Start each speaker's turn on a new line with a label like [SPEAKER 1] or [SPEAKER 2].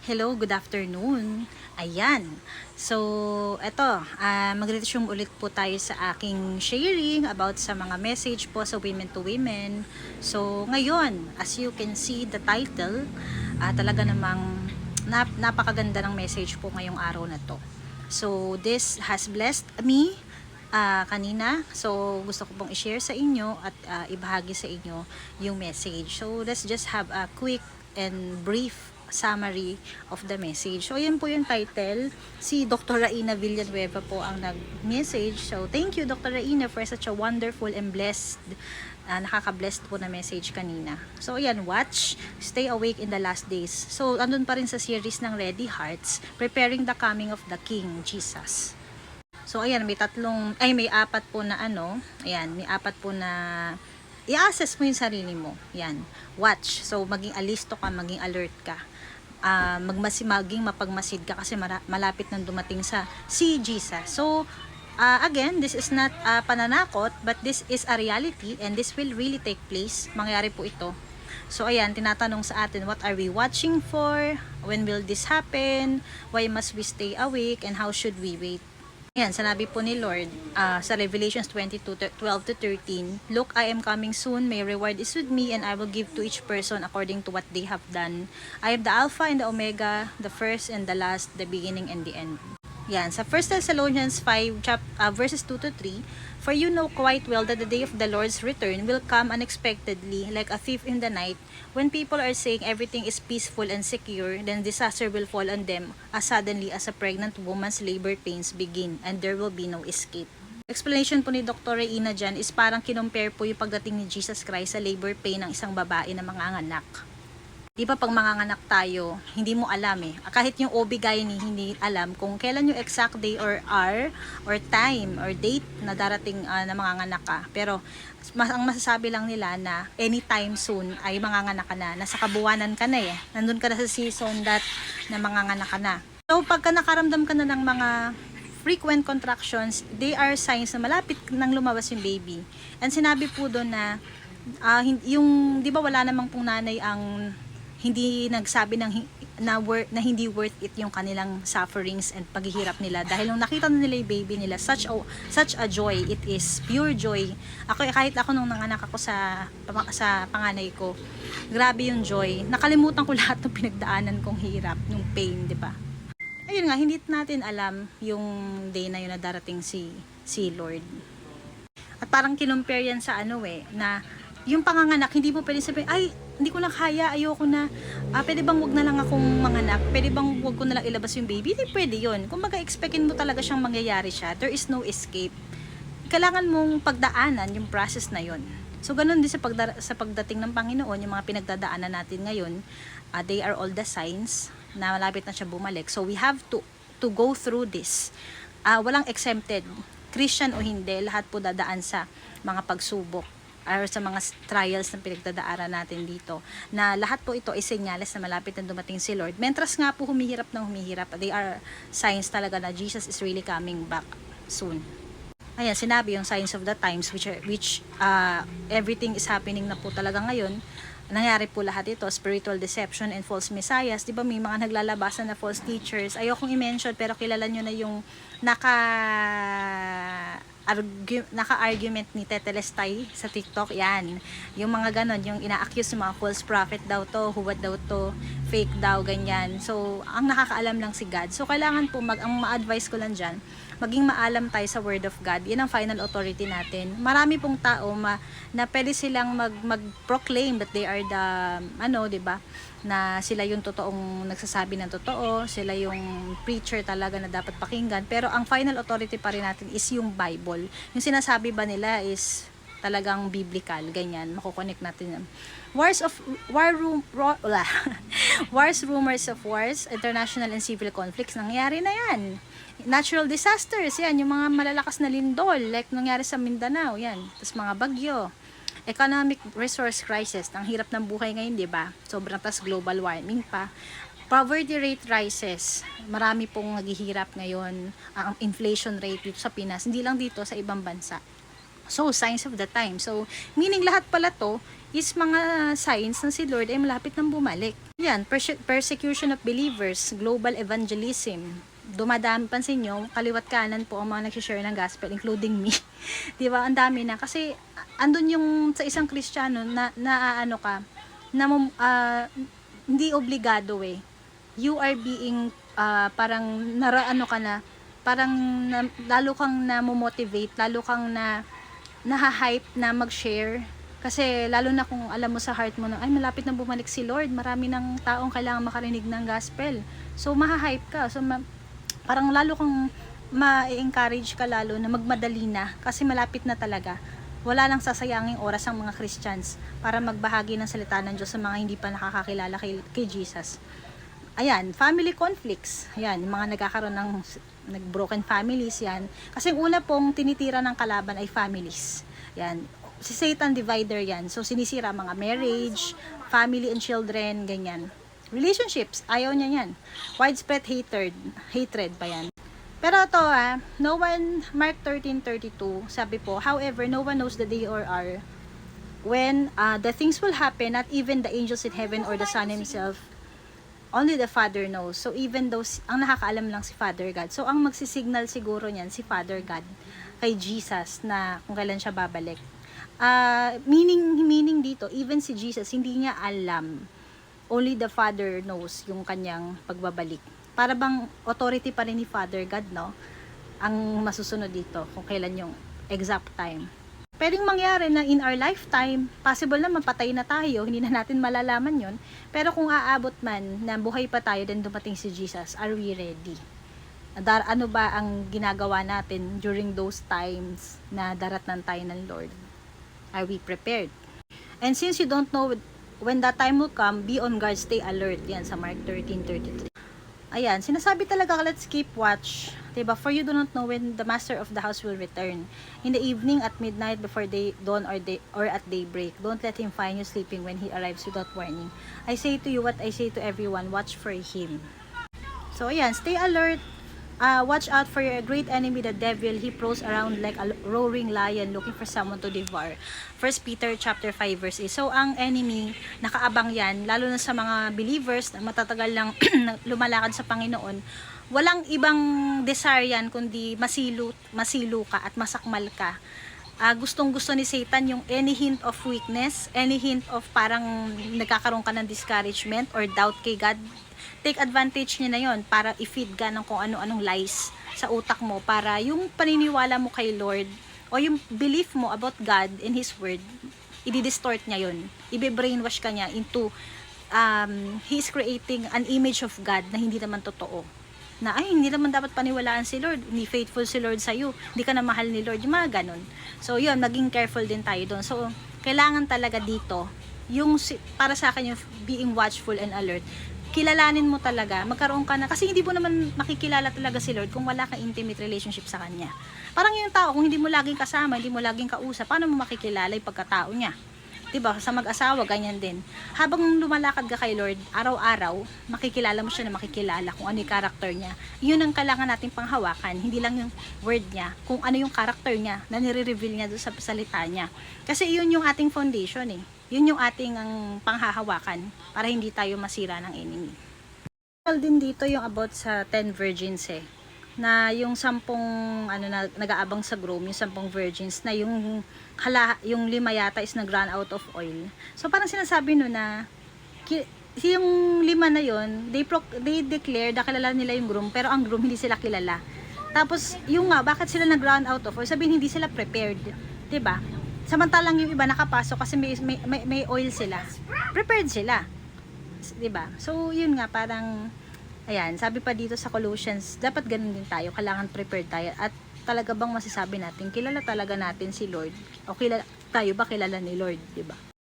[SPEAKER 1] Hello, good afternoon. Ayan. So, eto, mag-resume ulit po tayo sa aking sharing about sa mga message po sa women to women. So, ngayon, as you can see the title, talaga namang napakaganda ng message po ngayong araw na to. So, this has blessed me kanina. So, gusto ko pong i-share sa inyo at ibahagi sa inyo yung message. So, let's just have a quick and brief summary of the message. So, ayan po yung title. Si Dr. Raina Villanueva po ang nag-message. So, thank you Dr. Raina for such a wonderful and blessed, nakaka-blessed po na message kanina. So, ayan, watch, stay awake in the last days. So, andun pa rin sa series ng Ready Hearts, preparing the coming of the King, Jesus. So, ayan, may apat po na ayan, may apat po na i-assess mo yung sarili mo. Yan. Watch. So, maging alisto ka, maging alert ka. Maging mapagmasid ka kasi malapit nang dumating si Jesus. So, again, this is not pananakot, but this is a reality and this will really take place. Mangyari po ito. So, ayan, tinatanong sa atin, what are we watching for? When will this happen? Why must we stay awake? And how should we wait? Yan, sinabi po ni Lord sa Revelations 22:12-13, Look, I am coming soon, my reward is with me, and I will give to each person according to what they have done. I am the Alpha and the Omega, the first and the last, the beginning and the end. Yan, sa 1 Thessalonians 5, verses 2-3, For you know quite well that the day of the Lord's return will come unexpectedly, like a thief in the night. When people are saying everything is peaceful and secure, then disaster will fall on them as suddenly as a pregnant woman's labor pains begin, and there will be no escape. Explanation po ni Dr. Reina dyan is parang kinumpare po yung pagdating ni Jesus Christ sa labor pain ng isang babae na manganganak. Di ba pag manganganak tayo, hindi mo alam Kahit yung OB-GYN hindi alam kung kailan yung exact day or hour or time or date na darating na manganganak ka. Pero ang masasabi lang nila na anytime soon ay manganganak ka na. Nasa kabuwanan ka na Nandun ka na sa season na manganganak ka na. So pagka nakaramdam ka na ng mga frequent contractions, they are signs na malapit nang lumabas yung baby. And sinabi po doon na yung, di ba wala namang pong nanay ang hindi nagsabi na hindi worth it yung kanilang sufferings and paghihirap nila dahil nung nakita na nila yung baby nila, such a joy it is, pure joy. Kahit ako nung nanganak ako sa panganay ko, grabe yung joy, nakalimutan ko lahat ng pinagdaanan kong hirap, yung pain, di ba? Ayun nga, hindi natin alam yung day na yun na darating si Lord. At parang kinumpare yan sa na yung panganganak, hindi mo pwede sabihin, ay, hindi ko na kaya, ayoko na, pwede bang wag na lang akong manganak, pwede bang wag ko na lang ilabas yung baby, hindi pwede yun. Kung expectin mo talaga siyang mangyayari siya, there is no escape. Kailangan mong pagdaanan yung process na yun. So, ganun din sa pagdating ng Panginoon, yung mga pinagdadaanan natin ngayon, they are all the signs na malapit na siya bumalik. So, we have to go through this. Walang exempted, Christian o hindi, lahat po dadaan sa mga pagsubok or sa mga trials na pinagdadaanan natin dito, na lahat po ito ay senyales na malapit na dumating si Lord. Mentras nga po humihirap, they are signs talaga na Jesus is really coming back soon. Ayan, sinabi yung signs of the times which everything is happening na po talaga ngayon. Nangyari po lahat ito, spiritual deception and false messiahs. Di ba may mga naglalabasan na false teachers? Ayokong i-mention pero kilala nyo na yung naka-argument ni Tete Lestay sa TikTok, yan. Yung mga ganon, yung ina-accuse ng mga false prophet daw to, huwad daw to, fake daw, ganyan. So, ang nakakaalam lang si God. So, kailangan po, ang ma-advise ko lang dyan, maging maalam tayo sa Word of God. Yan ang final authority natin. Marami pong tao na pwede silang mag-proclaim that they are the, diba, na sila yung totoong nagsasabi ng totoo, sila yung preacher talaga na dapat pakinggan, pero ang final authority pa rin natin is yung Bible. Yung sinasabi ba nila is talagang biblical, ganyan, makukonect natin yan. Wars, rumors of wars, international and civil conflicts, nangyari na yan. Natural disasters, yan, yung mga malalakas na lindol, like nangyari sa Mindanao, yan. Tapos mga bagyo. Economic resource crisis, ang hirap ng buhay ngayon, di ba? Sobrang, tas global warming pa. Poverty rate rises. Marami pong naghihirap ngayon. Ang inflation rate dito sa Pinas, hindi lang dito, sa ibang bansa. So, signs of the time. So, meaning lahat pala to is mga signs na si Lord ay malapit nang bumalik. Yan, persecution of believers, global evangelism. Dumadami, pansin nyo, kaliwat kanan po ang mga nag-share ng gospel, including me. Di ba? Ang dami na. Kasi, andun yung sa isang Kristiyano na ano ka, na hindi obligado eh. You are being, parang, ano ka na, parang, lalo kang na-motivate, lalo kang na-hype na mag-share. Kasi lalo na kung alam mo sa heart mo na, ay malapit na bumalik si Lord, marami ng taong kailangan makarinig ng gospel. So maha-hype ka. So parang lalo kang ma-encourage ka lalo na magmadali na kasi malapit na talaga. Wala lang sasayanging oras ang mga Christians para magbahagi ng salita ng Diyos sa mga hindi pa nakakakilala kay Jesus. Ayan, family conflicts. Ayan, yung mga nagkakaroon ng broken families yan. Kasi yung una pong tinitira ng kalaban ay families. Yan, si Satan divider yan. So sinisira mga marriage, family and children, ganyan. Relationships, ayaw niya yan. Widespread hatred pa yan. Pero ito no one, Mark 13:32, sabi po, however, no one knows the day or hour when the things will happen, not even the angels in heaven or the Son himself, only the Father knows. So even those, ang nakakaalam lang si Father God. So ang magsisignal siguro niyan si Father God kay Jesus na kung kailan siya babalik. Meaning dito, even si Jesus, hindi niya alam. Only the Father knows yung kanyang pagbabalik. Para bang authority pa rin ni Father God, no? Ang masusunod dito, kung kailan yung exact time. Pwedeng mangyari na in our lifetime, possible na mapatay na tayo, hindi na natin malalaman yon. Pero kung aabot man na buhay pa tayo, then dumating si Jesus, are we ready? Ano ba ang ginagawa natin during those times na daratnan tayo ng Lord? Are we prepared? And since you don't know when that time will come, be on guard, stay alert. Yan sa Mark 13:33. Ayan, sinasabi talaga, let's keep watch. Diba? For you do not know when the master of the house will return. In the evening, at midnight, before dawn or at daybreak. Don't let him find you sleeping when he arrives without warning. I say to you what I say to everyone, watch for him. So ayan, stay alert. Watch out for your great enemy, the devil. He prowls around like a roaring lion looking for someone to devour. 1 Peter chapter 5 verse 8. So ang enemy, nakaabang yan, lalo na sa mga believers na matatagal lang lumalakad sa Panginoon. Walang ibang desire yan kundi masilo ka at masakmal ka. Gustong gusto ni Satan yung any hint of weakness, any hint of parang nagkakaroon ka ng discouragement or doubt kay God. Take advantage niya na yon para i-feed ka ng kung ano-anong lies sa utak mo para yung paniniwala mo kay Lord o yung belief mo about God and His Word, i-distort niya yon. I-brainwash ka niya into He is creating an image of God na hindi naman totoo. Na ay, hindi naman dapat paniwalaan si Lord, hindi faithful si Lord sa'yo, hindi ka na mahal ni Lord, yung mga ganun. So yun, maging careful din tayo doon. So kailangan talaga dito, yung para sa akin yung being watchful and alert, kilalanin mo talaga, magkaroon ka na, kasi hindi mo naman makikilala talaga si Lord kung wala kang intimate relationship sa Kanya. Parang yung tao, kung hindi mo laging kasama, hindi mo laging kausap, paano mo makikilala yung pagkatao niya? Diba? Sa mag-asawa, ganyan din. Habang lumalakad ka kay Lord, araw-araw, makikilala mo siya na makikilala kung ano yung karakter niya. Yun ang kailangan nating panghawakan, hindi lang yung word niya, kung ano yung karakter niya, na nire-reveal niya doon sa salita niya. Kasi yun yung ating foundation eh. Yun yung ating ang panghahawakan para hindi tayo masira ng enemy. Din dito yung about sa 10 virgins eh. Na yung 10 na nag-aabang sa groom, yung 10 virgins na yung 5 yata is nag-run out of oil. So parang sinasabi no na yung 5 na yon, they declare na kilala nila yung groom pero ang groom hindi sila kilala. Tapos yung bakit sila nag-run out of oil? Sabihin hindi sila prepared, 'di ba? Samantalang yung iba nakapasok kasi may oil sila. Prepared sila. 'Di ba? So yun nga parang ayan, sabi pa dito sa Colossians, dapat ganun din tayo, kailangan prepared tayo. At talaga bang masasabi natin, kilala talaga natin si Lord? O tayo ba kilala ni Lord, 'di ba?